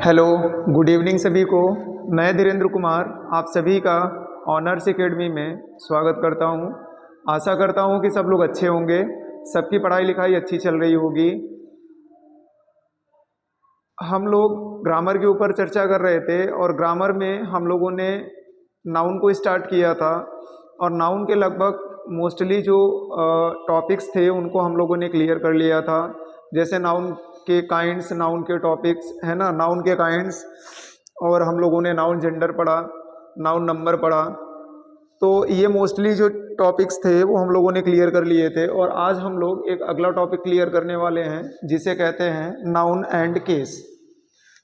Hello, good evening सभी को। मैं धीरेन्द्र कुमार आप सभी का ऑनर्स एकेडमी में स्वागत करता हूं। आशा करता हूं कि सब लोग अच्छे होंगे, सबकी पढ़ाई लिखाई अच्छी चल रही होगी। हम लोग ग्रामर के ऊपर चर्चा कर रहे थे और ग्रामर में हम लोगों ने नाउन को स्टार्ट किया था और नाउन के लगभग मोस्टली जो टॉपिक्स थे उनको हम लोगों ने क्लियर कर लिया था। जैसे नाउन के काइंड्स, नाउन के टॉपिक्स है ना, नाउन के काइंड्स, और हम लोगों ने नाउन जेंडर पढ़ा, नाउन नंबर पढ़ा। तो ये मोस्टली जो टॉपिक्स थे वो हम लोगों ने क्लियर कर लिए थे और आज हम लोग एक अगला टॉपिक क्लियर करने वाले हैं जिसे कहते हैं नाउन एंड केस।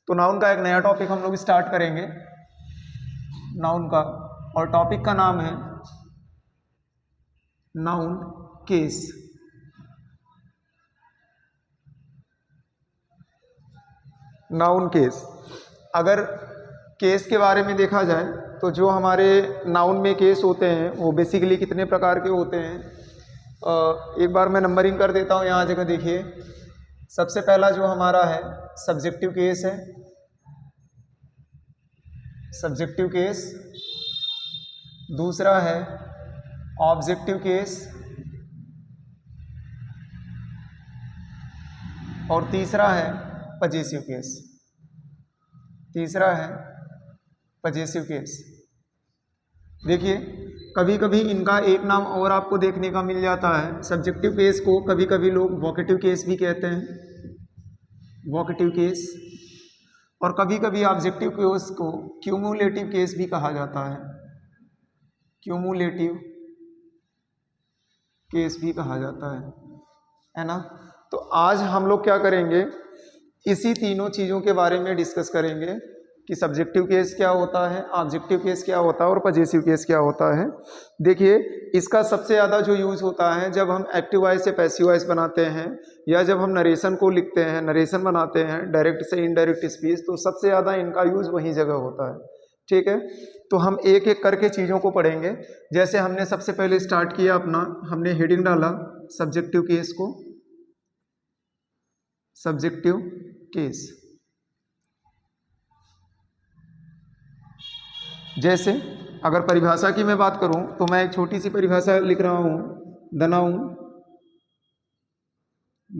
तो नाउन का एक नया टॉपिक हम लोग स्टार्ट करेंगे नाउन का, और टॉपिक का नाम है नाउन केस। नाउन केस, अगर केस के बारे में देखा जाए तो जो हमारे नाउन में केस होते हैं वो बेसिकली कितने प्रकार के होते हैं। एक बार मैं नंबरिंग कर देता हूँ। यहाँ जगह देखिए, सबसे पहला जो हमारा है सब्जेक्टिव केस है, सब्जेक्टिव केस। दूसरा है ऑब्जेक्टिव केस, और तीसरा है पजेसिव केस। तीसरा है पजेसिव केस। देखिए, कभी कभी इनका एक नाम और आपको देखने का मिल जाता है। सब्जेक्टिव केस को कभी कभी लोग वोकेटिव केस भी कहते हैं, वोकेटिव केस। और कभी कभी ऑब्जेक्टिव केस को क्यूमुलेटिव केस भी कहा जाता है, क्यूमुलेटिव केस भी कहा जाता है ना। तो आज हम लोग क्या करेंगे, इसी तीनों चीज़ों के बारे में डिस्कस करेंगे कि सब्जेक्टिव केस क्या होता है, ऑब्जेक्टिव केस क्या होता है और पजेसिव केस क्या होता है। देखिए, इसका सबसे ज़्यादा जो यूज़ होता है जब हम एक्टिव वॉइस से पैसिव वॉइस बनाते हैं या जब हम नरेशन को लिखते हैं, नरेशन बनाते हैं डायरेक्ट से इनडायरेक्ट स्पीच, तो सबसे ज़्यादा इनका यूज़ वहीं जगह होता है। ठीक है, तो हम एक एक करके चीज़ों को पढ़ेंगे। जैसे हमने सबसे पहले स्टार्ट किया अपना, हमने हेडिंग डाला सब्जेक्टिव केस को, सब्जेक्टिव केस। जैसे अगर परिभाषा की मैं बात करूं तो मैं एक छोटी सी परिभाषा लिख रहा हूं, the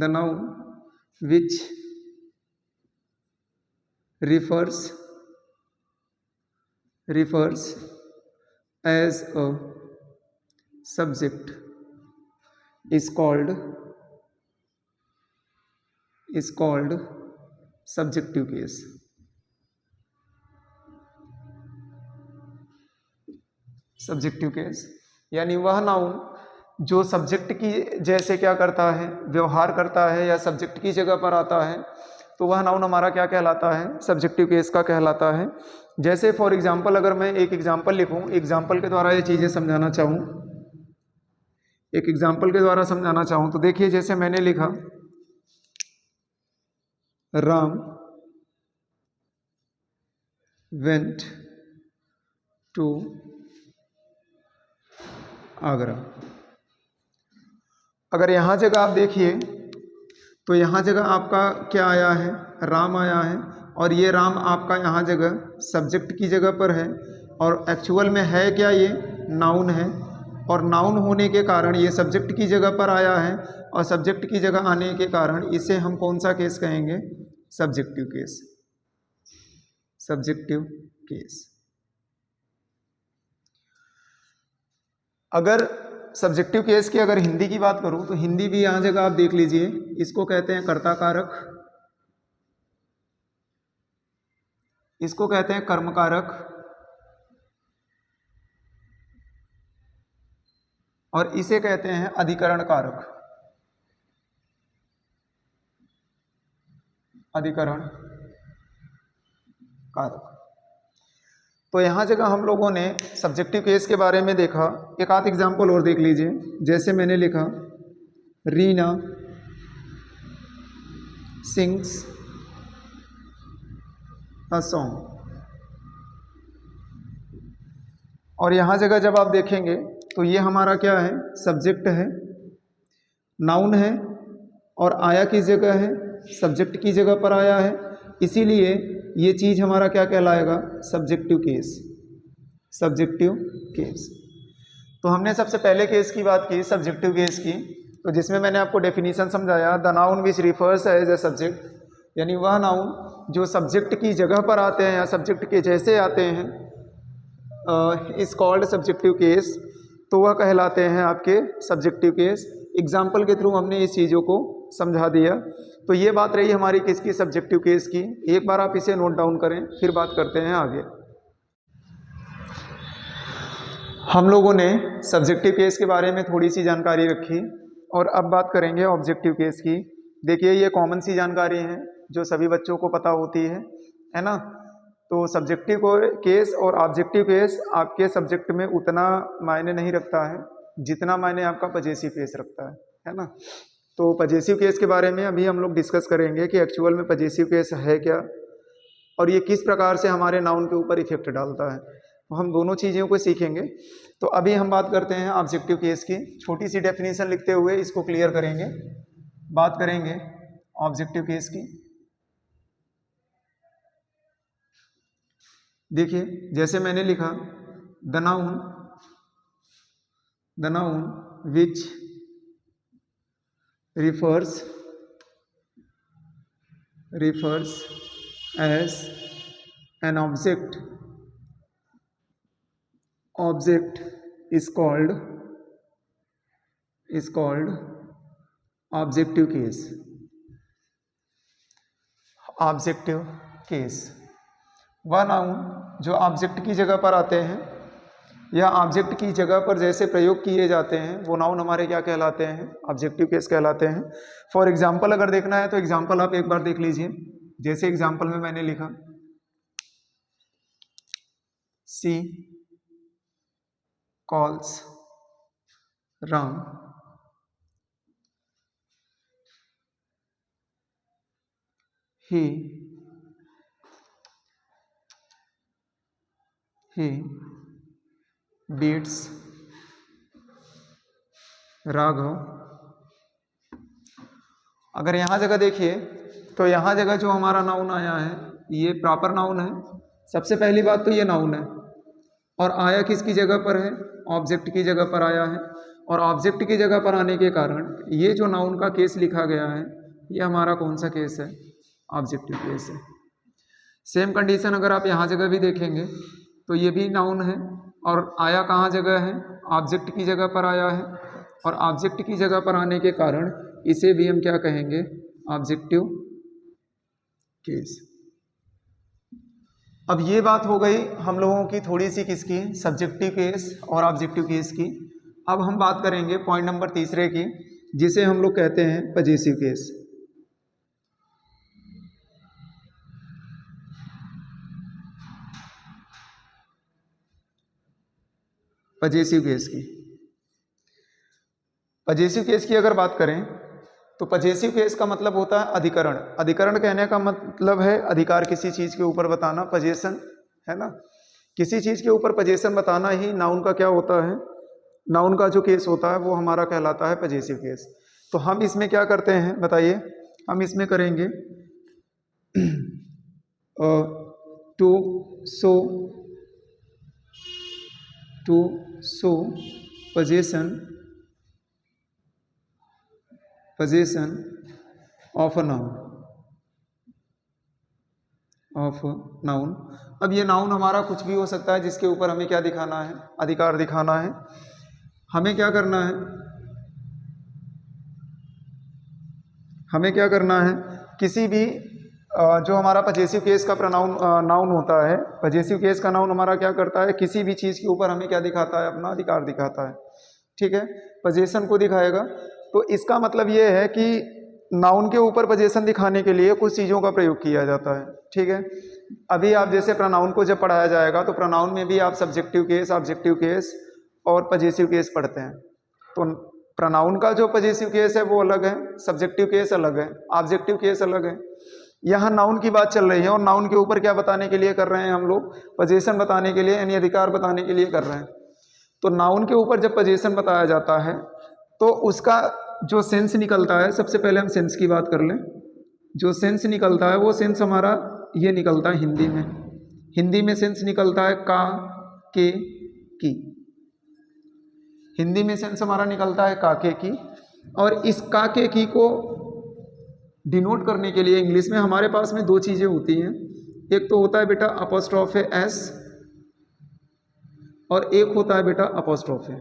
noun which refers as a subject is called subjective case। Subjective case यानी वह नाउन जो सब्जेक्ट की जैसे क्या करता है, व्यवहार करता है या सब्जेक्ट की जगह पर आता है, तो वह नाउन हमारा क्या कहलाता है, सब्जेक्टिव केस का कहलाता है। जैसे फॉर एग्जांपल, अगर मैं एक एग्जांपल लिखूं, एग्जांपल के द्वारा ये चीज़ें समझाना चाहूँ, एक एग्जांपल के द्वारा समझाना चाहूँ तो देखिए, जैसे मैंने लिखा राम वेंट टू आगरा। अगर यहाँ जगह आप देखिए तो यहाँ जगह आपका क्या आया है, राम आया है, और ये राम आपका यहाँ जगह सब्जेक्ट की जगह पर है, और एक्चुअल में है क्या, ये नाउन है। और नाउन होने के कारण ये सब्जेक्ट की जगह पर आया है, और सब्जेक्ट की जगह आने के कारण इसे हम कौन सा केस कहेंगे, सब्जेक्टिव केस। Subjective case. अगर सब्जेक्टिव केस की अगर हिंदी की बात करूं तो हिंदी भी यहाँ जगह आप देख लीजिए, इसको कहते हैं कर्ता कारक, इसको कहते हैं कर्म कारक, और इसे कहते हैं अधिकरण कारक। अधिकरण कारक। तो यहाँ जगह हम लोगों ने सब्जेक्टिव केस के बारे में देखा। एक आध एग्जाम्पल और देख लीजिए। जैसे मैंने लिखा रीना सिंग्स अ सॉन्ग, और यहाँ जगह जब आप देखेंगे तो ये हमारा क्या है, सब्जेक्ट है, नाउन है, और आया किस जगह है, सब्जेक्ट की जगह पर आया है, इसीलिए ये चीज़ हमारा क्या कहलाएगा, सब्जेक्टिव केस, सब्जेक्टिव केस। तो हमने सबसे पहले केस की बात की, सब्जेक्टिव केस की, तो जिसमें मैंने आपको डेफिनेशन समझाया, the noun which refers as a subject, यानी वह नाउन जो सब्जेक्ट की जगह पर आते हैं या सब्जेक्ट के जैसे आते हैं, इज कॉल्ड सब्जेक्टिव केस, तो वह कहलाते हैं आपके सब्जेक्टिव केस। एग्जाम्पल के थ्रू हमने इस चीज़ों को समझा दिया। तो ये बात रही हमारी किसकी, सब्जेक्टिव केस की। एक बार आप इसे नोट डाउन करें, फिर बात करते हैं आगे। हम लोगों ने सब्जेक्टिव केस के बारे में थोड़ी सी जानकारी रखी और अब बात करेंगे ऑब्जेक्टिव केस की। देखिए ये कॉमन सी जानकारी है जो सभी बच्चों को पता होती है ना। तो सब्जेक्टिव केस और ऑब्जेक्टिव केस आपके सब्जेक्ट में उतना मायने नहीं रखता है जितना मायने आपका पजेसिव केस रखता है ना। तो पजेसिव केस के बारे में अभी हम लोग डिस्कस करेंगे कि एक्चुअल में पजेसिव केस है क्या और ये किस प्रकार से हमारे नाउन के ऊपर इफेक्ट डालता है। तो हम दोनों चीज़ों को सीखेंगे। तो अभी हम बात करते हैं ऑब्जेक्टिव केस की। छोटी सी डेफिनेशन लिखते हुए इसको क्लियर करेंगे, बात करेंगे ऑब्जेक्टिव केस की। देखिए जैसे मैंने लिखा, the noun which refers as an object is called objective case. Objective case वह नाउन जो ऑब्जेक्ट की जगह पर आते हैं या ऑब्जेक्ट की जगह पर जैसे प्रयोग किए जाते हैं वो नाउन हमारे क्या कहलाते हैं, ऑब्जेक्टिव केस कहलाते हैं। फॉर एग्जाम्पल अगर देखना है तो एग्जाम्पल आप एक बार देख लीजिए। जैसे एग्जाम्पल में मैंने लिखा, she calls Ram, he beats Raghav. अगर यहाँ जगह देखिए तो यहाँ जगह जो हमारा नाउन आया है ये प्रॉपर नाउन है। सबसे पहली बात तो ये नाउन है और आया किसकी जगह पर है, ऑब्जेक्ट की जगह पर आया है। और ऑब्जेक्ट की जगह पर आने के कारण ये जो नाउन का केस लिखा गया है ये हमारा कौन सा केस है, ऑब्जेक्टिव केस है। सेम कंडीशन अगर आप यहाँ जगह भी देखेंगे तो ये भी नाउन है और आया कहाँ जगह है, ऑब्जेक्ट की जगह पर आया है। और ऑब्जेक्ट की जगह पर आने के कारण इसे भी हम क्या कहेंगे, ऑब्जेक्टिव केस। अब ये बात हो गई हम लोगों की थोड़ी सी किसकी, सब्जेक्टिव केस और ऑब्जेक्टिव केस की। अब हम बात करेंगे पॉइंट नंबर तीसरे की, जिसे हम लोग कहते हैं पजेसिव केस। पजेसिव केस की, पजेसिव केस की अगर बात करें तो पजेसिव केस का मतलब होता है अधिकरण। अधिकरण कहने का मतलब है अधिकार किसी चीज के ऊपर बताना, पजेशन है ना। किसी चीज के ऊपर पजेशन बताना ही नाउन का क्या होता है, नाउन का जो केस होता है वो हमारा कहलाता है पजेसिव केस। तो हम इसमें क्या करते हैं बताइए, हम इसमें करेंगे to show possession of a noun। अब ये नाउन हमारा कुछ भी हो सकता है जिसके ऊपर हमें क्या दिखाना है, अधिकार दिखाना है। हमें क्या करना है, हमें क्या करना है, किसी भी जो हमारा पजेसिव केस का नाउन होता है, पजेसिव केस का नाउन हमारा क्या करता है, किसी भी चीज़ के ऊपर हमें क्या दिखाता है, अपना अधिकार दिखाता है। ठीक है, पजेशन को दिखाएगा। तो इसका मतलब ये है कि नाउन के ऊपर पजेशन दिखाने के लिए कुछ चीज़ों का प्रयोग किया जाता है। ठीक है, अभी आप जैसे प्रोनाउन को जब पढ़ाया जाएगा तो प्रोनाउन में भी आप सब्जेक्टिव केस, ऑब्जेक्टिव केस और पजेसिव केस पढ़ते हैं। तो प्रोनाउन का जो पजेसिव केस है वो अलग है, सब्जेक्टिव केस अलग है, ऑब्जेक्टिव केस अलग है। यहाँ नाउन की बात चल रही है और नाउन के ऊपर क्या बताने के लिए कर रहे हैं हम लोग, पजेशन बताने के लिए, यानी अधिकार बताने के लिए कर रहे हैं। तो नाउन के ऊपर जब पजेशन बताया जाता है तो उसका जो सेंस निकलता है, सबसे पहले हम सेंस की बात कर लें। जो सेंस निकलता है वो सेंस हमारा ये निकलता है हिंदी में। हिंदी में सेंस निकलता है का, के, की। हिंदी में सेंस हमारा निकलता है का, के, की। और इस का, के, की को डिनोट करने के लिए इंग्लिश में हमारे पास में दो चीज़ें होती हैं। एक तो होता है बेटा अपॉस्ट्रोफे एस और एक होता है बेटा अपॉस्ट्रोफे।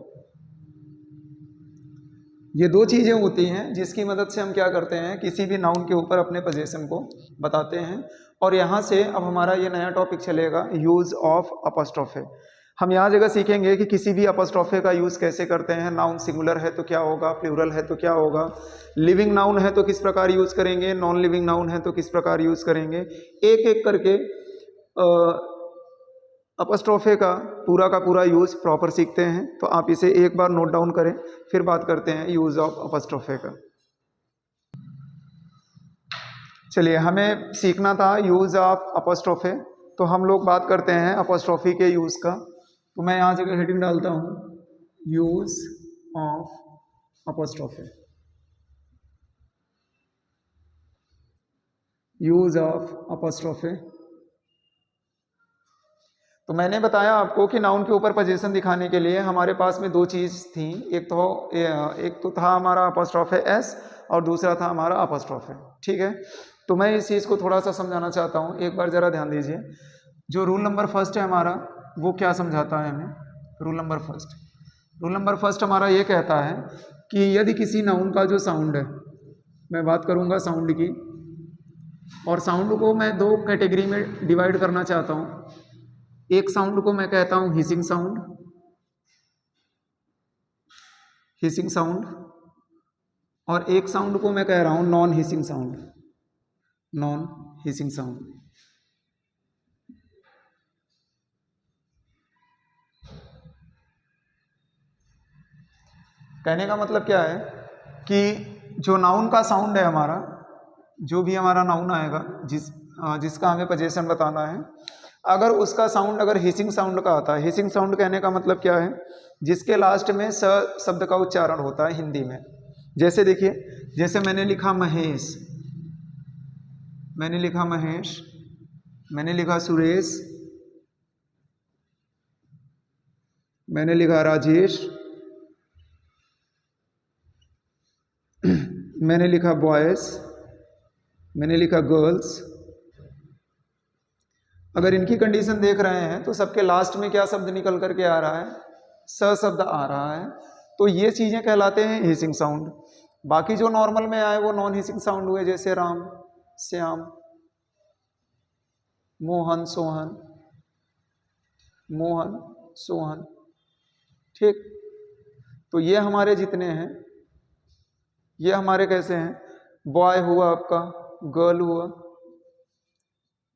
ये दो चीज़ें होती हैं जिसकी मदद से हम क्या करते हैं, किसी भी नाउन के ऊपर अपने पोजीशन को बताते हैं। और यहाँ से अब हमारा ये नया टॉपिक चलेगा, यूज़ ऑफ अपॉस्ट्रोफे। हम यहाँ जगह सीखेंगे कि किसी भी अपॉस्ट्रोफे का यूज़ कैसे करते हैं। नाउन सिंगुलर है तो क्या होगा, प्लूरल है तो क्या होगा, लिविंग नाउन है तो किस प्रकार यूज़ करेंगे, नॉन लिविंग नाउन है तो किस प्रकार यूज़ करेंगे। एक एक करके अपॉस्ट्रोफे का पूरा यूज़ प्रॉपर सीखते हैं। तो आप इसे एक बार नोट डाउन करें, फिर बात करते हैं यूज़ ऑफ अपॉस्ट्रोफे का। चलिए, हमें सीखना था यूज़ ऑफ अपॉस्ट्रोफे, तो हम लोग बात करते हैं अपॉस्ट्रोफी के यूज़ का। तो मैं यहाँ जगह हेडिंग डालता हूँ, use of apostrophe. Use of apostrophe. तो मैंने बताया आपको कि नाउन के ऊपर पोजीशन दिखाने के लिए हमारे पास में दो चीज़ थी। एक तो था हमारा अपॉस्ट्रोफे एस और दूसरा था हमारा अपॉस्ट्रोफे। ठीक है, तो मैं इस चीज़ को थोड़ा सा समझाना चाहता हूँ, एक बार ज़रा ध्यान दीजिए। जो रूल नंबर फर्स्ट है हमारा, वो क्या समझाता है हमें। रूल नंबर फर्स्ट हमारा ये कहता है कि यदि किसी नाउन का जो साउंड है, मैं बात करूँगा साउंड की, और साउंड को मैं दो कैटेगरी में डिवाइड करना चाहता हूँ। एक साउंड को मैं कहता हूं हिसिंग साउंड, और एक साउंड को मैं कह रहा हूं नॉन हिसिंग साउंड। कहने का मतलब क्या है कि जो नाउन का साउंड है हमारा, जो भी हमारा नाउन आएगा, जिसका हमें पोजीशन बताना है, अगर उसका साउंड अगर हिसिंग साउंड का आता है, हिसिंग साउंड कहने का मतलब क्या है, जिसके लास्ट में स शब्द का उच्चारण होता है हिंदी में। जैसे देखिए, जैसे मैंने लिखा महेश, मैंने लिखा सुरेश, मैंने लिखा राजेश, मैंने लिखा बॉयज, मैंने लिखा गर्ल्स। अगर इनकी कंडीशन देख रहे हैं तो सबके लास्ट में क्या शब्द निकल करके आ रहा है, स शब्द आ रहा है। तो ये चीजें कहलाते हैं हिसिंग साउंड। बाकी जो नॉर्मल में आए वो नॉन हिसिंग साउंड हुए, जैसे राम, श्याम, मोहन, सोहन। ठीक, तो ये हमारे जितने हैं, ये हमारे कैसे हैं, बॉय हुआ आपका, गर्ल हुआ,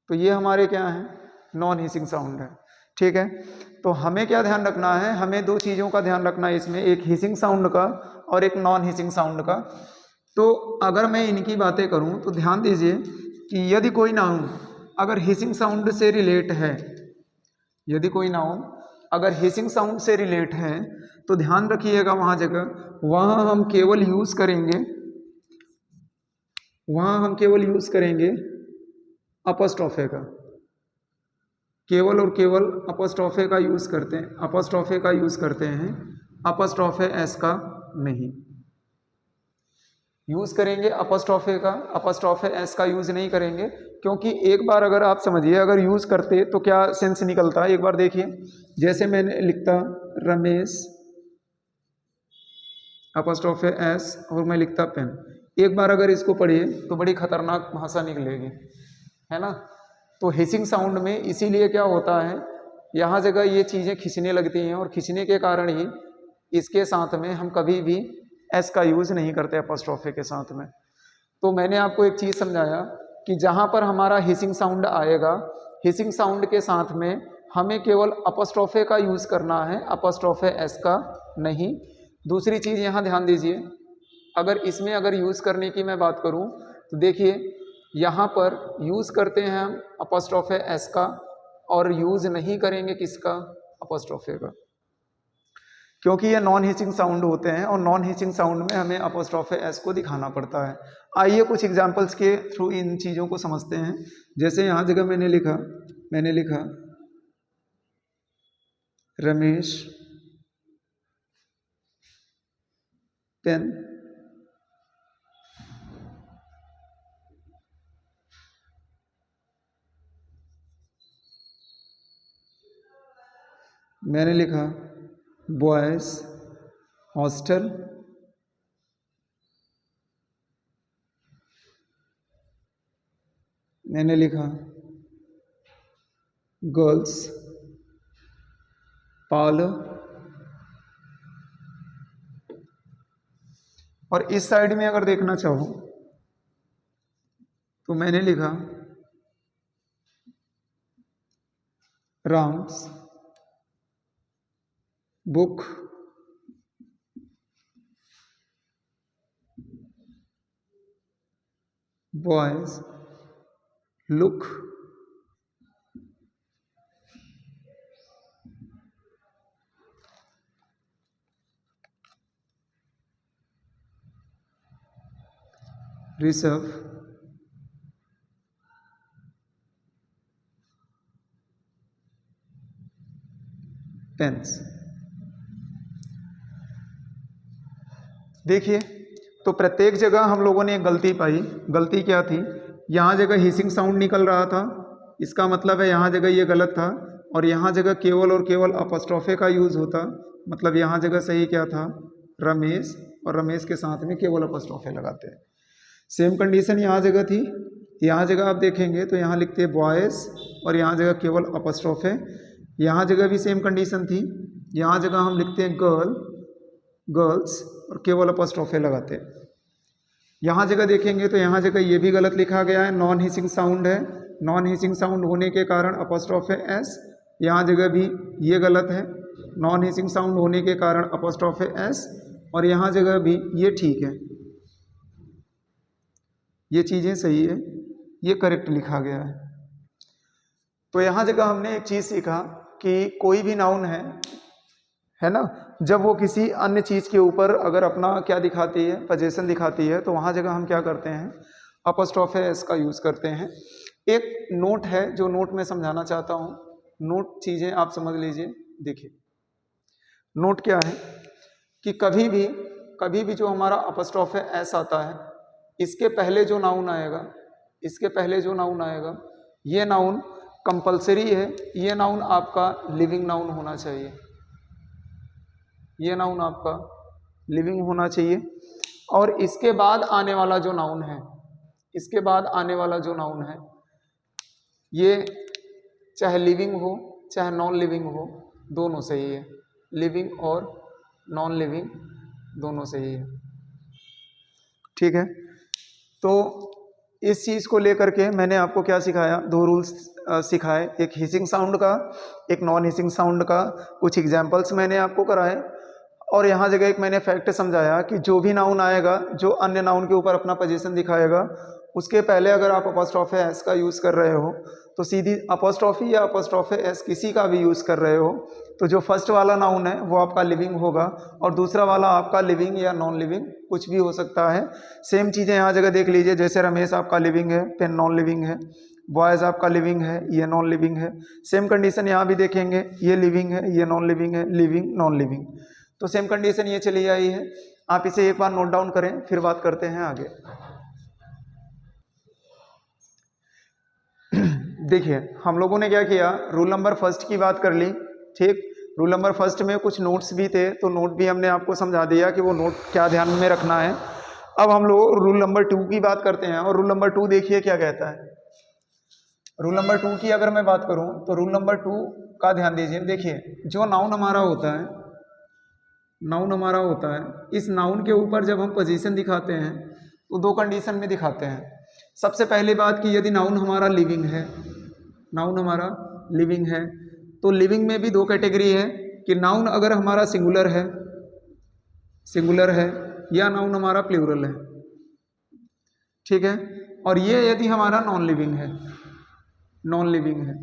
तो ये हमारे क्या हैं, नॉन हिसिंग साउंड है। ठीक है, तो हमें क्या ध्यान रखना है, हमें दो चीज़ों का ध्यान रखना है इसमें, एक हिसिंग साउंड का और एक नॉन हिसिंग साउंड का। तो अगर मैं इनकी बातें करूं तो ध्यान दीजिए कि यदि कोई नाउन अगर हिसिंग साउंड से रिलेट है, यदि कोई नाउन अगर हिसिंग साउंड से रिलेट है, तो ध्यान रखिएगा वहाँ हम केवल यूज़ करेंगे अपॉस्ट्रोफे का, केवल और केवल अपॉस्ट्रोफे का यूज़ करते हैं, अपॉस्ट्रोफे एस का नहीं यूज़ करेंगे। अपॉस्ट्रोफे एस का यूज़ नहीं करेंगे, क्योंकि एक बार अगर आप समझिए, अगर यूज़ करते तो क्या सेंस निकलता है, एक बार देखिए। जैसे मैंने लिखता रमेश, अपॉस्ट्रोफे एस, और मैं लिखता पेन, एक बार अगर इसको पढ़िए तो बड़ी खतरनाक भाषा निकलेगी, है ना। तो हिसिंग साउंड में इसीलिए क्या होता है, यहाँ जगह ये चीज़ें खिंचने लगती हैं, और खिंचने के कारण ही इसके साथ में हम कभी भी एस का यूज़ नहीं करते अपॉस्ट्रोफे के साथ में। तो मैंने आपको एक चीज़ समझाया कि जहाँ पर हमारा हिसिंग साउंड आएगा, हिसिंग साउंड के साथ में हमें केवल अपॉस्ट्रोफे का यूज़ करना है, अपॉस्ट्रोफे एस का नहीं। दूसरी चीज़ यहाँ ध्यान दीजिए, अगर यूज़ करने की मैं बात करूँ तो देखिए, यहाँ पर यूज़ करते हैं हम अपॉस्ट्रोफे एस का, और यूज़ नहीं करेंगे किसका, अपॉस्ट्रोफे का। क्योंकि ये नॉन हिचिंग साउंड होते हैं और नॉन हिचिंग साउंड में हमें अपोस्ट्रोफे एस को दिखाना पड़ता है। आइए कुछ एग्जांपल्स के थ्रू इन चीज़ों को समझते हैं। जैसे यहाँ जगह मैंने लिखा रमेश पेन मैंने लिखा बॉयज हॉस्टल मैंने लिखा गर्ल्स पार्लर और इस साइड में अगर देखना चाहो तो मैंने लिखा Ram's book boys look reserve pens. देखिए तो प्रत्येक जगह हम लोगों ने एक गलती पाई। गलती क्या थी? यहाँ जगह हिसिंग साउंड निकल रहा था, इसका मतलब है यहाँ जगह ये गलत था, और यहाँ जगह केवल और केवल अपॉस्ट्रोफे का यूज़ होता, मतलब यहाँ जगह सही क्या था? रमेश, और रमेश के साथ में केवल अपॉस्ट्रोफे लगाते हैं। सेम कंडीशन यहाँ जगह थी, यहाँ जगह आप देखेंगे तो यहाँ लिखते हैं बॉयज़ और यहाँ जगह केवल अपॉस्ट्रोफे। यहाँ जगह भी सेम कंडीशन थी, यहाँ जगह हम लिखते हैं गर्ल्स और केवल अपॉस्ट्रोफे लगाते हैं। यहाँ जगह देखेंगे तो यहाँ जगह ये भी गलत लिखा गया है, नॉन हिसिंग साउंड है। नॉन हिसिंग साउंड होने के कारण अपॉस्ट्रोफे एस, यहाँ जगह भी ये गलत है, नॉन हिसिंग साउंड होने के कारण अपॉस्ट्रोफे एस, और यहाँ जगह भी ये ठीक है, ये चीज़ें सही है, ये करेक्ट लिखा गया है। तो यहाँ जगह हमने एक चीज़ सीखा कि कोई भी नाउन है ना, जब वो किसी अन्य चीज़ के ऊपर अगर अपना क्या दिखाती है, पोजीशन दिखाती है, तो वहाँ जगह हम क्या करते हैं? अपॉस्ट्रोफे एस का यूज़ करते हैं। एक नोट है जो नोट में समझाना चाहता हूँ, नोट चीज़ें आप समझ लीजिए। देखिए नोट क्या है कि कभी भी जो हमारा अपॉस्ट्रोफे एस आता है, इसके पहले जो नाउन आएगा, ये नाउन कंपलसरी है, ये नाउन आपका लिविंग नाउन होना चाहिए, ये नाउन आपका लिविंग होना चाहिए। और इसके बाद आने वाला जो नाउन है, ये चाहे लिविंग हो चाहे नॉन लिविंग हो, दोनों सही है, लिविंग और नॉन लिविंग दोनों सही है। ठीक है, तो इस चीज़ को लेकर के मैंने आपको क्या सिखाया? 2 रूल्स सिखाए, एक हिसिंग साउंड का, एक नॉन हिसिंग साउंड का। कुछ एग्जाम्पल्स मैंने आपको कराए, और यहाँ जगह एक मैंने फैक्ट समझाया कि जो भी नाउन आएगा जो अन्य नाउन के ऊपर अपना पोजीशन दिखाएगा, उसके पहले अगर आप अपॉस्ट्रोफे एस का यूज़ कर रहे हो तो सीधी अपॉस्ट्रोफी या अपॉस्ट्रोफे एस किसी का भी यूज़ कर रहे हो, तो जो फर्स्ट वाला नाउन है वो आपका लिविंग होगा और दूसरा वाला आपका लिविंग या नॉन लिविंग कुछ भी हो सकता है। सेम चीज़ें यहाँ जगह देख लीजिए, जैसे रमेश आपका लिविंग है, पेन नॉन लिविंग है, बॉयज़ आपका लिविंग है, ये नॉन लिविंग है। सेम कंडीशन यहाँ भी देखेंगे, ये लिविंग है, ये नॉन लिविंग है, लिविंग नॉन लिविंग, तो सेम कंडीशन ये चली आई है। आप इसे एक बार नोट डाउन करें, फिर बात करते हैं आगे। देखिए हम लोगों ने क्या किया, रूल नंबर फर्स्ट की बात कर ली। ठीक, रूल नंबर फर्स्ट में कुछ नोट्स भी थे, तो नोट भी हमने आपको समझा दिया कि वो नोट क्या ध्यान में रखना है। अब हम लोग रूल नंबर 2 की बात करते हैं, और रूल नंबर 2 देखिए क्या कहता है। रूल नंबर 2 की अगर मैं बात करूं तो रूल नंबर 2 का ध्यान दीजिए। देखिए जो नाउन हमारा होता है, इस नाउन के ऊपर जब हम पोजीशन दिखाते हैं तो 2 कंडीशन में दिखाते हैं। सबसे पहली बात कि यदि नाउन हमारा लिविंग है, तो लिविंग में भी 2 कैटेगरी है कि नाउन अगर हमारा सिंगुलर है या नाउन हमारा प्लूरल है। ठीक है, और ये यदि हमारा नॉन लिविंग है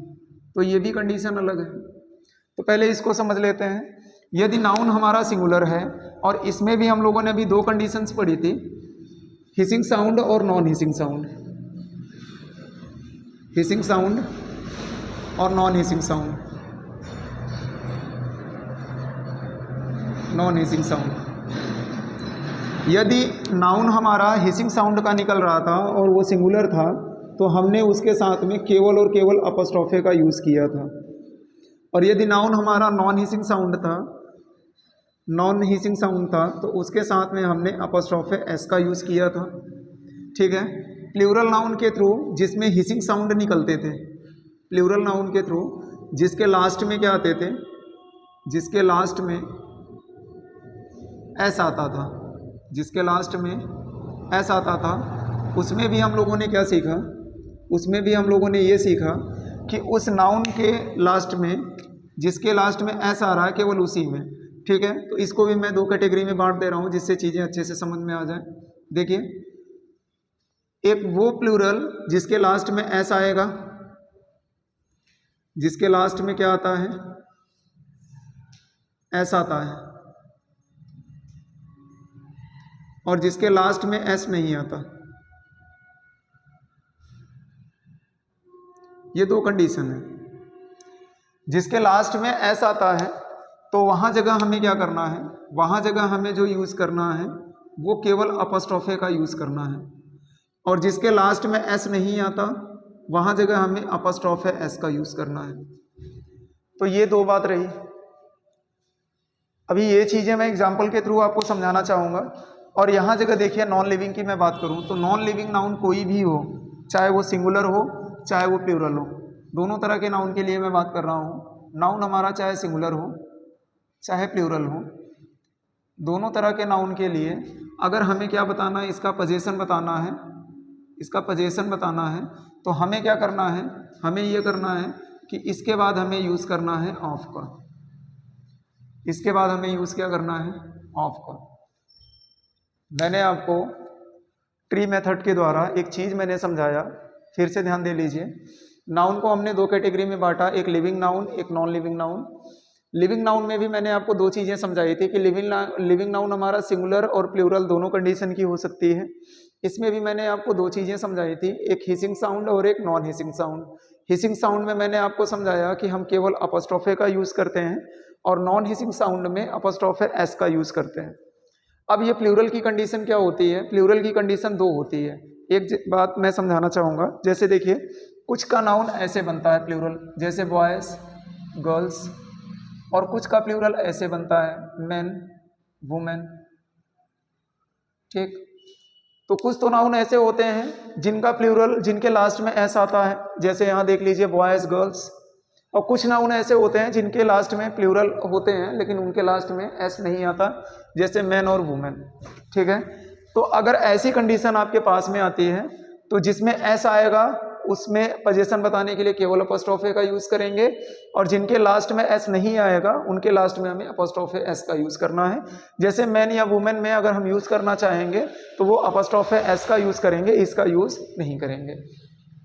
तो ये भी कंडीशन अलग है। तो पहले इसको समझ लेते हैं यदि नाउन हमारा सिंगुलर है, और इसमें भी हम लोगों ने अभी दो कंडीशंस पढ़ी थी, हिसिंग साउंड और non hissing sound, hissing sound और non hissing sound, non hissing sound. यदि नाउन हमारा हिसिंग साउंड का निकल रहा था और वो सिंगुलर था, तो हमने उसके साथ में केवल और केवल अपस्ट्रोफे का यूज़ किया था। और यदि नाउन हमारा नॉन हिसिंग साउंड था, नॉन हिसिंग साउंड था, तो उसके साथ में हमने अपस्ट्रोफे एस का यूज़ किया था। ठीक है। प्लूरल नाउन के थ्रू जिसमें हिसिंग साउंड निकलते थे, प्लूरल नाउन के थ्रू जिसके लास्ट में क्या आते थे, जिसके लास्ट में एस आता था, जिसके लास्ट में एस आता था, उसमें भी हम लोगों ने क्या सीखा, उसमें भी हम लोगों ने ये सीखा कि उस नाउन के लास्ट में, जिसके लास्ट में एस आ रहा है, केवल उसी में। ठीक है। तो इसको भी मैं दो कैटेगरी में बांट दे रहा हूँ जिससे चीज़ें अच्छे से समझ में आ जाए। देखिए, एक वो प्लूरल जिसके लास्ट में एस आएगा, जिसके लास्ट में क्या आता है, एस आता है, और जिसके लास्ट में एस नहीं आता। ये दो कंडीशन है। जिसके लास्ट में एस आता है तो वहाँ जगह हमें क्या करना है, वहाँ जगह हमें जो यूज़ करना है वो केवल अपस्ट्रोफे का यूज़ करना है, और जिसके लास्ट में एस नहीं आता वहाँ जगह हमें अपस्ट्रोफे एस का यूज़ करना है। तो ये दो बात रही। अभी ये चीज़ें मैं एग्जाम्पल के थ्रू आपको समझाना चाहूँगा। और यहाँ जगह देखिए, नॉन लिविंग की मैं बात करूँ तो नॉन लिविंग नाउन कोई भी हो, चाहे वो सिंगुलर हो चाहे वो प्लूरल हो, दोनों तरह के नाउन के लिए मैं बात कर रहा हूँ। नाउन हमारा चाहे सिंगुलर हो चाहे प्लूरल हो, दोनों तरह के नाउन के लिए अगर हमें क्या बताना है, इसका पोजीशन बताना है, इसका पोजीशन बताना है, तो हमें क्या करना है, हमें ये करना है कि इसके बाद हमें यूज़ करना है ऑफ का। इसके बाद हमें यूज़ क्या करना है, ऑफ का। मैंने आपको ट्री मेथड के द्वारा एक चीज़ मैंने समझाया, फिर से ध्यान दे लीजिए। नाउन को हमने दो कैटेगरी में बांटा, एक लिविंग नाउन, एक non living noun. Living noun में भी मैंने आपको दो चीज़ें समझाई थी कि लिविंग नाउन हमारा सिंगुलर और प्लूरल दोनों कंडीशन की हो सकती है। इसमें भी मैंने आपको दो चीज़ें समझाई थी, एक हिसिंग साउंड और एक non hissing sound. Hissing sound में मैंने आपको समझाया कि हम केवल अपस्ट्रोफे का यूज़ करते हैं, और नॉन हिसिंग साउंड में अपस्ट्रोफे एस का यूज़ करते हैं। अब ये प्लूरल की कंडीशन क्या होती है, प्लूरल की कंडीशन दो होती है। एक बात मैं समझाना चाहूँगा, जैसे देखिए, कुछ का नाउन ऐसे बनता है प्लूरल, जैसे बॉयज़, गर्ल्स, और कुछ का प्लूरल ऐसे बनता है मैन, वुमेन। ठीक। तो कुछ तो नाउन ऐसे होते हैं जिनका प्लूरल, जिनके लास्ट में एस आता है, जैसे यहाँ देख लीजिए बॉयज़, गर्ल्स। और कुछ नाउन ऐसे होते हैं जिनके लास्ट में प्लूरल होते हैं लेकिन उनके लास्ट में एस नहीं आता, जैसे मैन और वुमेन। ठीक है। तो अगर ऐसी कंडीशन आपके पास में आती है तो जिसमें एस आएगा उसमें पोजीशन बताने के लिए केवल अपस्ट्रोफे का यूज़ करेंगे, और जिनके लास्ट में एस नहीं आएगा उनके लास्ट में हमें अपस्ट्रोफे एस का यूज़ करना है। जैसे मैन या वुमेन में अगर हम यूज़ करना चाहेंगे तो वो अपस्ट्रोफे एस का यूज़ करेंगे, इसका यूज़ नहीं करेंगे।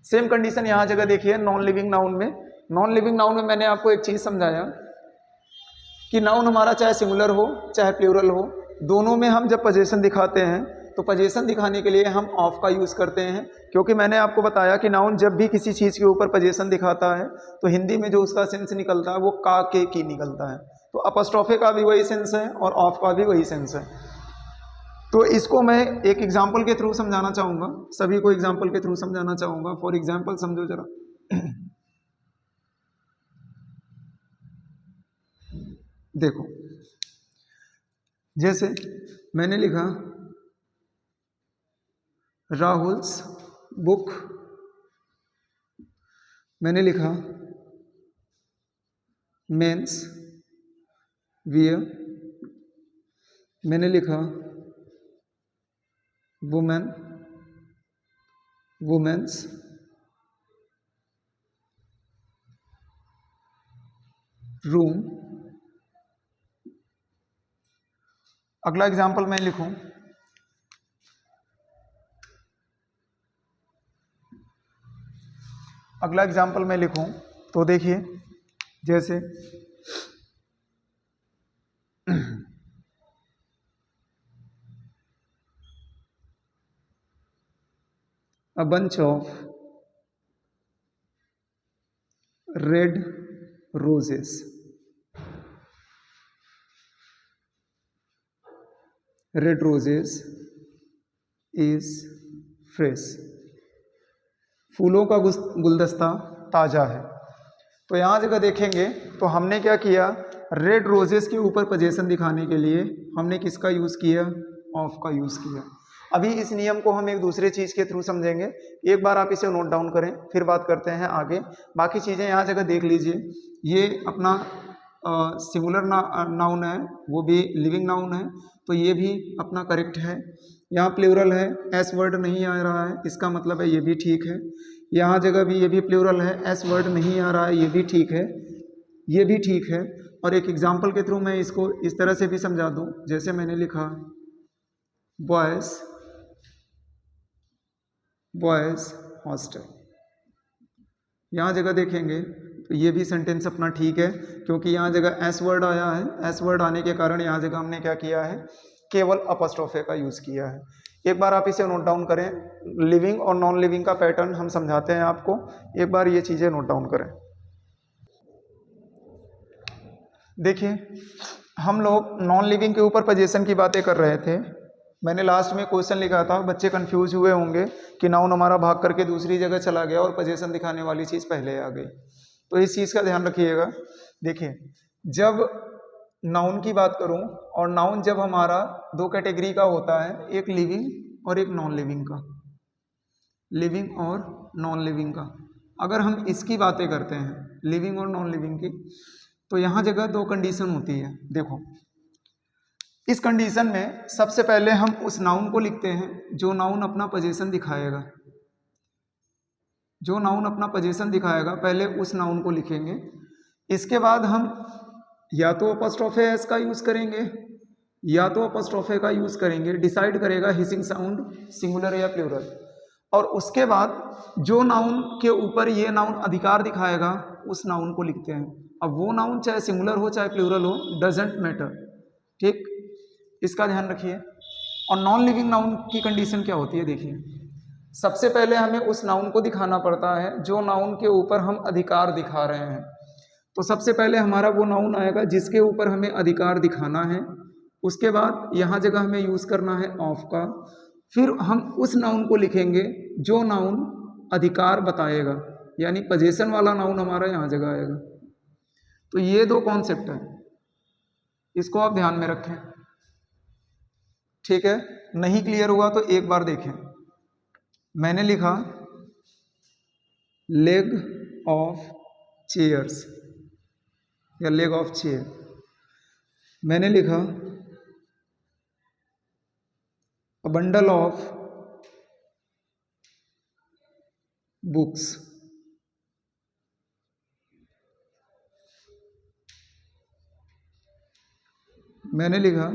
सेम कंडीशन यहाँ जगह देखिए नॉन लिविंग नाउन में। नॉन लिविंग नाउन में मैंने आपको एक चीज़ समझाया कि नाउन हमारा चाहे सिंगुलर हो चाहे प्लूरल हो, दोनों में हम जब पोजीशन दिखाते हैं तो पोजीशन दिखाने के लिए हम ऑफ का यूज़ करते हैं, क्योंकि मैंने आपको बताया कि नाउन जब भी किसी चीज़ के ऊपर पोजीशन दिखाता है तो हिंदी में जो उसका सेंस निकलता है वो का, के, की निकलता है। तो अपस्ट्रोफे का भी वही सेंस है और ऑफ का भी वही सेंस है। तो इसको मैं एक एग्जाम्पल के थ्रू समझाना चाहूँगा, सभी को एग्जाम्पल के थ्रू समझाना चाहूँगा। फॉर एग्जाम्पल समझो जरा। देखो, जैसे मैंने लिखा राहुल्स बुक, मैंने लिखा मेंस वियर, मैंने लिखा वुमेन वुमेन्स, रूम। अगला एग्जाम्पल मैं लिखूं, अगला एग्जाम्पल मैं लिखूं तो देखिए, जैसे a bunch of red roses. Red roses is fresh. फूलों का गुलदस्ता ताज़ा है। तो यहाँ जगह देखेंगे तो हमने क्या किया, रेड रोजेस के ऊपर पोजीशन दिखाने के लिए हमने किसका यूज़ किया, ऑफ का यूज़ किया। अभी इस नियम को हम एक दूसरे चीज़ के थ्रू समझेंगे, एक बार आप इसे नोट डाउन करें फिर बात करते हैं आगे। बाकी चीज़ें यहाँ जगह देख लीजिए, ये अपना सिंगुलर नाउन है, वो भी लिविंग नाउन है, तो ये भी अपना करेक्ट है। यहाँ प्लूरल है, एस वर्ड नहीं आ रहा है, इसका मतलब है ये भी ठीक है। यहाँ जगह भी ये भी प्लूरल है, एस वर्ड नहीं आ रहा है, ये भी ठीक है, ये भी ठीक है। और एक एग्जाम्पल के थ्रू मैं इसको इस तरह से भी समझा दूँ, जैसे मैंने लिखा बॉयज़ हॉस्टल। यहाँ जगह देखेंगे तो ये भी सेंटेंस अपना ठीक है, क्योंकि यहाँ जगह एस वर्ड आया है। एस वर्ड आने के कारण यहाँ जगह हमने क्या किया है, केवल अपॉस्ट्रोफे का यूज़ किया है। एक बार आप इसे नोट डाउन करें, लिविंग और नॉन लिविंग का पैटर्न हम समझाते हैं आपको, एक बार ये चीज़ें नोट डाउन करें। देखिए हम लोग नॉन लिविंग के ऊपर पोजीशन की बातें कर रहे थे। मैंने लास्ट में क्वेश्चन लिखा था, बच्चे कंफ्यूज हुए होंगे कि नाउन हमारा भाग करके दूसरी जगह चला गया और पोजीशन दिखाने वाली चीज़ पहले आ गई, तो इस चीज़ का ध्यान रखिएगा। देखिए जब नाउन की बात करूं, और नाउन जब हमारा दो कैटेगरी का होता है, एक लिविंग और एक नॉन लिविंग का, लिविंग और नॉन लिविंग का, अगर हम इसकी बातें करते हैं लिविंग और नॉन लिविंग की, तो यहाँ जगह दो कंडीशन होती है। देखो इस कंडीशन में सबसे पहले हम उस नाउन को लिखते हैं जो नाउन अपना पोजीशन दिखाएगा, जो नाउन अपना पोजीशन दिखाएगा पहले उस नाउन को लिखेंगे। इसके बाद हम या तो अपॉस्ट्रोफे एस का यूज़ करेंगे या तो अपॉस्ट्रोफे का यूज़ करेंगे, डिसाइड करेगा हिसिंग साउंड सिंगुलर या प्लूरल। और उसके बाद जो नाउन के ऊपर ये नाउन अधिकार दिखाएगा उस नाउन को लिखते हैं। अब वो नाउन चाहे सिंगुलर हो चाहे प्लूरल हो, डजेंट मैटर, ठीक, इसका ध्यान रखिए। और नॉन लिविंग नाउन की कंडीशन क्या होती है, देखिए सबसे पहले हमें उस नाउन को दिखाना पड़ता है जो नाउन के ऊपर हम अधिकार दिखा रहे हैं। तो सबसे पहले हमारा वो नाउन आएगा जिसके ऊपर हमें अधिकार दिखाना है। उसके बाद यहाँ जगह हमें यूज़ करना है ऑफ का। फिर हम उस नाउन को लिखेंगे जो नाउन अधिकार बताएगा, यानी पोजीशन वाला नाउन हमारा यहाँ जगह आएगा। तो ये दो कॉन्सेप्ट है, इसको आप ध्यान में रखें, ठीक है। नहीं क्लियर हुआ तो एक बार देखें। मैंने लिखा लेग ऑफ चेयर्स या लेग ऑफ चेयर, मैंने लिखा अ बंडल ऑफ बुक्स, मैंने लिखा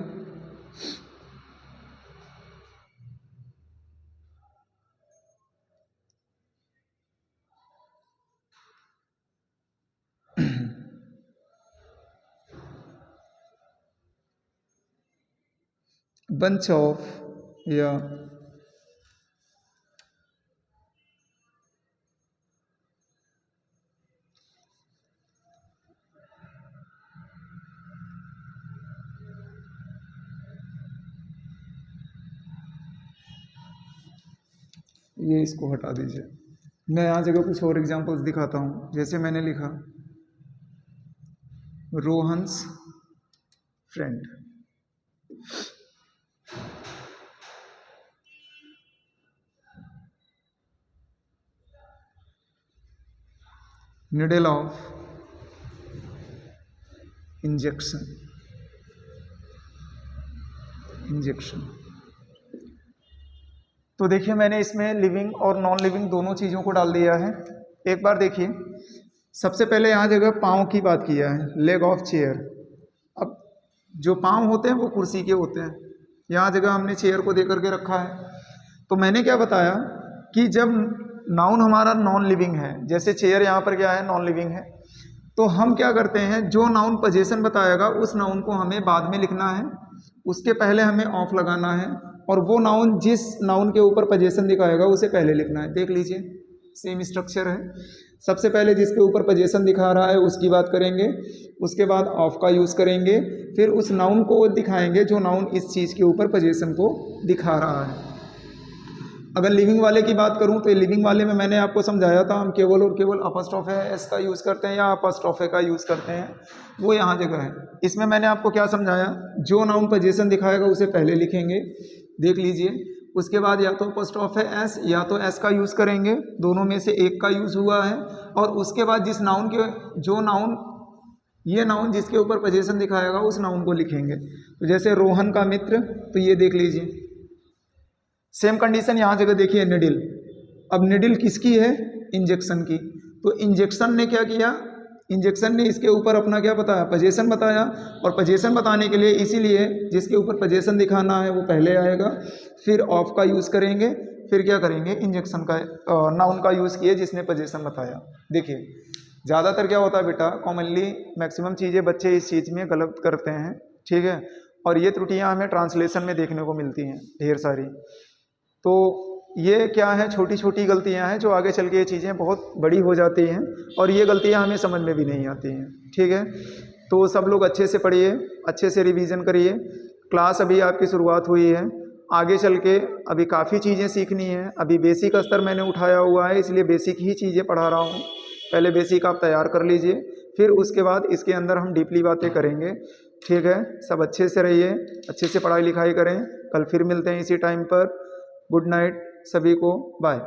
bunch of या ये इसको हटा दीजिए। मैं यहाँ जगह कुछ और एग्जांपल्स दिखाता हूँ। जैसे मैंने लिखा Rohan's friend, needle of injection, तो देखिए मैंने इसमें लिविंग और नॉन लिविंग दोनों चीज़ों को डाल दिया है। एक बार देखिए, सबसे पहले यहाँ जगह पाँव की बात किया है, लेग ऑफ चेयर। अब जो पाँव होते हैं वो कुर्सी के होते हैं, यहाँ जगह हमने चेयर को दे करके रखा है। तो मैंने क्या बताया कि जब नाउन हमारा नॉन लिविंग है, जैसे चेयर यहाँ पर क्या है, नॉन लिविंग है, तो हम क्या करते हैं, जो नाउन पोजीशन बताएगा उस नाउन को हमें बाद में लिखना है, उसके पहले हमें ऑफ लगाना है और वो नाउन जिस नाउन के ऊपर पोजीशन दिखाएगा उसे पहले लिखना है। देख लीजिए सेम स्ट्रक्चर है। सबसे पहले जिसके ऊपर पोजीशन दिखा रहा है उसकी बात करेंगे, उसके बाद ऑफ का यूज़ करेंगे, फिर उस नाउन को दिखाएंगे जो नाउन इस चीज़ के ऊपर पोजीशन को दिखा रहा है। अगर लिविंग वाले की बात करूं तो लिविंग वाले में मैंने आपको समझाया था, हम केवल और केवल अपस्ट्रॉफ एस का यूज़ करते हैं या अपस्ट्रॉफ का यूज़ करते हैं, वो यहाँ जगह है। इसमें मैंने आपको क्या समझाया, जो नाउन पोजीशन दिखाएगा उसे पहले लिखेंगे, देख लीजिए। उसके बाद या तो अपस्ट्रॉफ एस या तो एस का यूज़ करेंगे, दोनों में से एक का यूज़ हुआ है। और उसके बाद जिस नाउन के जो नाउन ये नाउन जिसके ऊपर पोजीशन दिखाएगा उस नाउन को लिखेंगे। तो जैसे रोहन का मित्र, तो ये देख लीजिए सेम कंडीशन यहाँ जगह देखिए निडिल। अब निडिल किसकी है, इंजेक्शन की। तो इंजेक्शन ने क्या किया, इंजेक्शन ने इसके ऊपर अपना क्या बताया, पोजीशन बताया। और पोजीशन बताने के लिए इसीलिए जिसके ऊपर पोजीशन दिखाना है वो पहले आएगा, फिर ऑफ का यूज़ करेंगे, फिर क्या करेंगे इंजेक्शन का नाउन का यूज़ किए जिसने पोजीशन बताया। देखिए ज़्यादातर क्या होता है बेटा, कॉमनली मैक्सिमम चीज़ें बच्चे इस चीज़ में गलत करते हैं, ठीक है। और ये त्रुटियाँ हमें ट्रांसलेशन में देखने को मिलती हैं ढेर सारी। तो ये क्या है, छोटी छोटी गलतियां हैं जो आगे चल के ये चीज़ें बहुत बड़ी हो जाती हैं और ये गलतियां हमें समझ में भी नहीं आती हैं, ठीक है। तो सब लोग अच्छे से पढ़िए, अच्छे से रिवीजन करिए। क्लास अभी आपकी शुरुआत हुई है, आगे चल के अभी काफ़ी चीज़ें सीखनी है। अभी बेसिक स्तर मैंने उठाया हुआ है, इसलिए बेसिक ही चीज़ें पढ़ा रहा हूँ। पहले बेसिक आप तैयार कर लीजिए, फिर उसके बाद इसके अंदर हम डीपली बातें करेंगे, ठीक है। सब अच्छे से रहिए, अच्छे से पढ़ाई लिखाई करें। कल फिर मिलते हैं इसी टाइम पर। गुड नाइट सभी को, बाय।